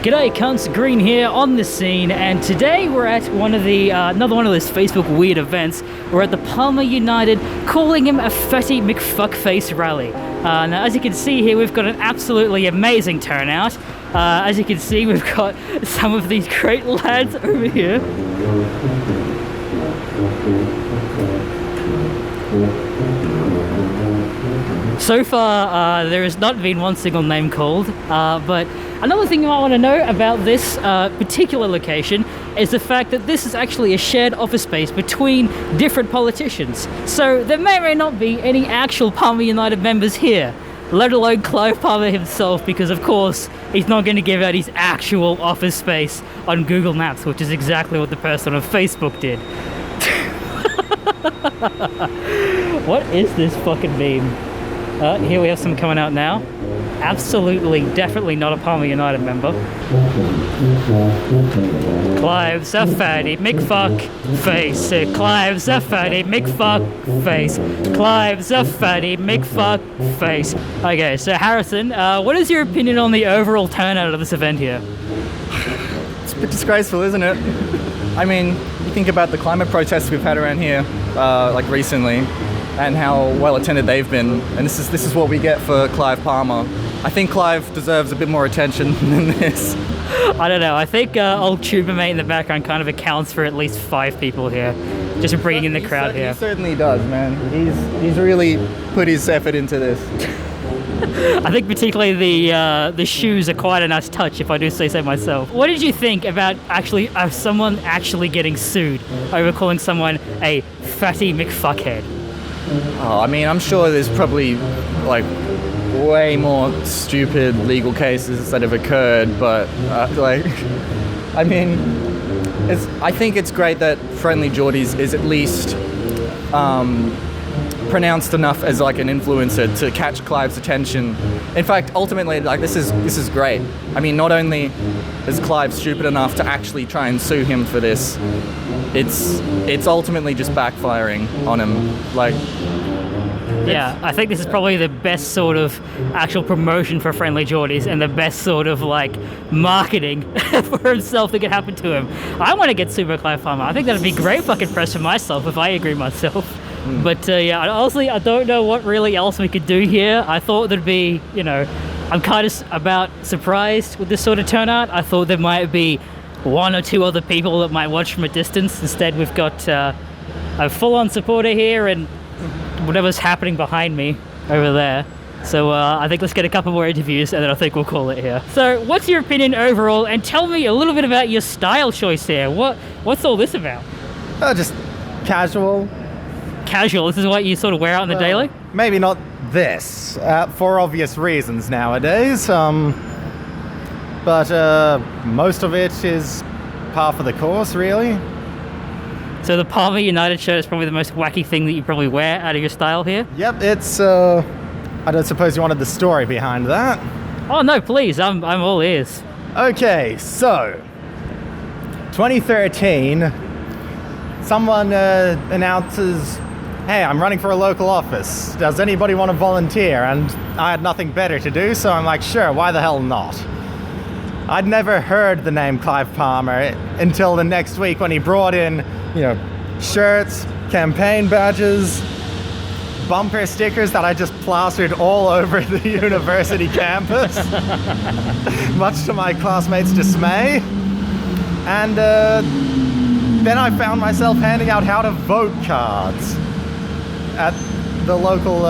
G'day cunts, Green here on the scene, and today we're at one of the another one of those Facebook weird events. We're at the Palmer United, calling him a fatty McFuckface rally. Now as you can see here, we've got an absolutely amazing turnout. As you can see, we've got some of these great lads over here. So far, there has not been one single name called, but another thing you might want to know about this particular location is the fact that this is actually a shared office space between different politicians. So there may or may not be any actual Palmer United members here, let alone Clive Palmer himself, because of course he's not going to give out his actual office space on Google Maps, which is exactly what the person on Facebook did. What is this fucking meme? Here we have some coming out now. Absolutely, definitely not a Palmer United member. Clive's a fatty McFuck face. Clive's a fatty McFuck face. Clive's a fatty McFuck face. Okay, so Harrison, what is your opinion on the overall turnout of this event here? It's a bit disgraceful, isn't it? I mean, you think about the climate protests we've had around here, like recently, and how well attended they've been, and this is what we get for Clive Palmer. I think Clive deserves a bit more attention than this. I don't know, I think old tuber mate in the background kind of accounts for at least 5 people here, just for bringing in the crowd here. He certainly does, man. He's really put his effort into this. I think particularly the shoes are quite a nice touch, if I do say so myself. What did you think about someone actually getting sued over calling someone a fatty McFuckhead? Oh, I mean, I'm sure there's probably like way more stupid legal cases that have occurred, but I mean, I think it's great that Friendly Geordies is at least pronounced enough as like an influencer to catch Clive's attention. In fact, ultimately, like this is great. I mean, not only is Clive stupid enough to actually try and sue him for this, it's ultimately just backfiring on him. Like, yeah, I think this is probably the best sort of actual promotion for Friendly Geordies and the best sort of like marketing for himself that could happen to him. I want to get sued by Clive Palmer. I think that'd be great fucking press for myself if I agree myself. But yeah, honestly, I don't know what really else we could do here. I thought there'd be, you know, I'm kind of about surprised with this sort of turnout. I thought there might be 1 or 2 other people that might watch from a distance. Instead, we've got a full-on supporter here and whatever's happening behind me over there. So I think let's get a couple more interviews and then I think we'll call it here. So what's your opinion overall, and tell me a little bit about your style choice here. What's all this about? Just casual. Casual, this is what you sort of wear out on the daily? Maybe not this, for obvious reasons nowadays. But most of it is par for the course, really. So the Palmer United shirt is probably the most wacky thing that you probably wear out of your style here? Yep, it's, I don't suppose you wanted the story behind that. Oh no, please, I'm all ears. Okay, so, 2013, someone announces, hey, I'm running for a local office. Does anybody want to volunteer? And I had nothing better to do, so I'm like, sure, why the hell not? I'd never heard the name Clive Palmer until the next week when he brought in, you know, shirts, campaign badges, bumper stickers that I just plastered all over the university campus, much to my classmates' dismay. And then I found myself handing out how to vote cards at the local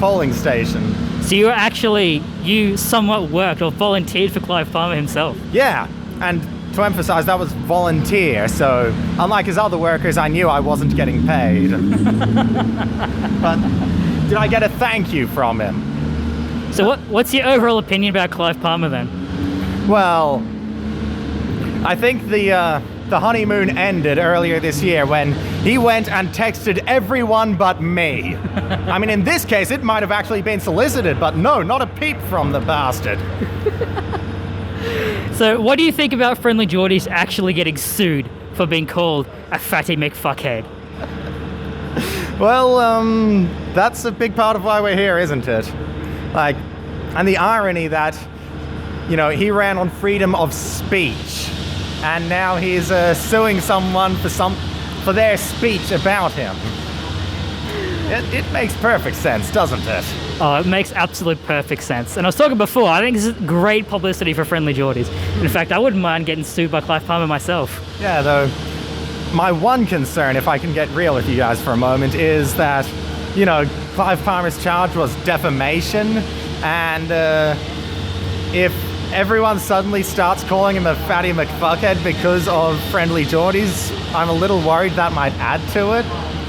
polling station. So you somewhat worked or volunteered for Clive Palmer himself? Yeah, and to emphasize, that was volunteer, so unlike his other workers, I knew I wasn't getting paid. But did I get a thank you from him? So what's your overall opinion about Clive Palmer then? Well, I think the honeymoon ended earlier this year when he went and texted everyone but me. I mean, in this case, it might have actually been solicited, but no, not a peep from the bastard. So what do you think about Friendly Geordies actually getting sued for being called a fatty McFuckhead? Well, that's a big part of why we're here, isn't it? Like, and the irony that You know, he ran on freedom of speech, and now he's suing someone for their speech about him. It makes perfect sense, doesn't it? Oh, it makes absolute perfect sense. And I was talking before, I think this is great publicity for Friendly Geordies. In fact, I wouldn't mind getting sued by Clive Palmer myself. Yeah, though, my one concern, if I can get real with you guys for a moment, is that, you know, Clive Palmer's charge was defamation, and if everyone suddenly starts calling him a fatty McFuckhead because of Friendly Geordies, I'm a little worried that might add to it.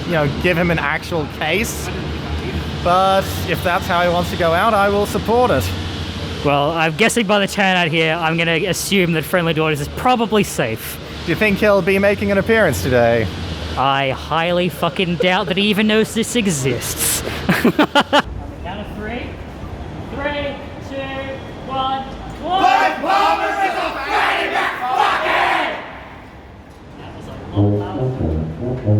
You know, give him an actual case. But if that's how he wants to go out, I will support it. Well, I'm guessing by the turnout here, I'm going to assume that Friendly Geordies is probably safe. Do you think he'll be making an appearance today? I highly fucking doubt that he even knows this exists. On the count of 3. 3, 2, 1. Clive Palmer is a fatty McFuckhead! That was a lot louder.